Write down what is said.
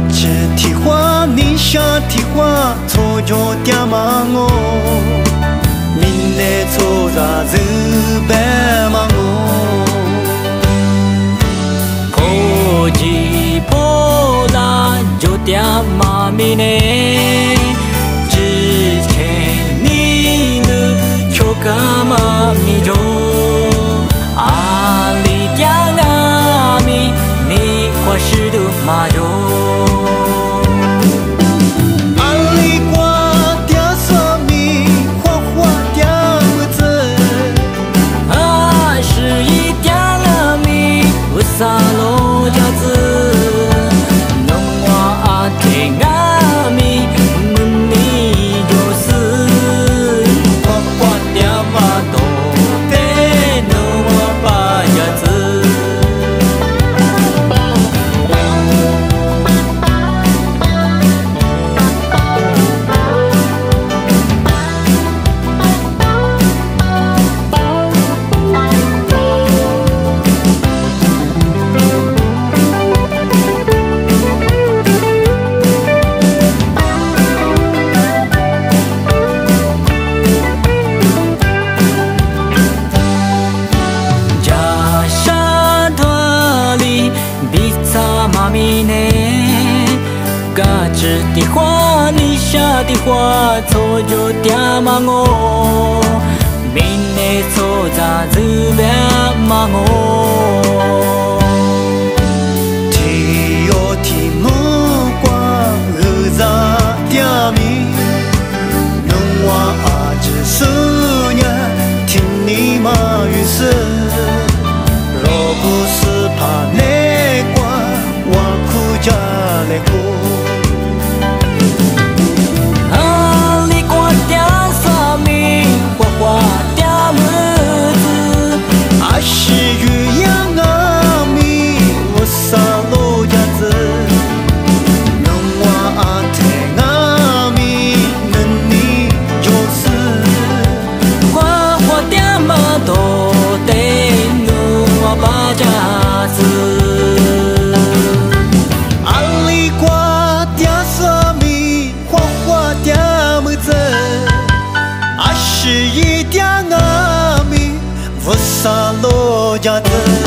只提花，你下提花，错着点嘛我，明来错在日白嘛我。可吉波拉就点嘛咪呢，之前你的秋干嘛咪就，阿里点阿咪，你花是的嘛就。萨罗家子，农娃阿天阿咪，农你就是花花点嘛多的农娃把家子。只的花，你下的花，错就点嘛我，明内错在日白嘛我。天哟天莫挂日咋点咪，侬话阿只手呀，听你嘛语是，若不是怕内挂，我苦家来过。是鸳鸯阿咪，我萨罗家子，侬娃阿天阿咪，恁你就是花花点嘛多的侬娃把家子，阿里瓜点沙米，花花点么子，阿是一点阿咪。我萨罗家的。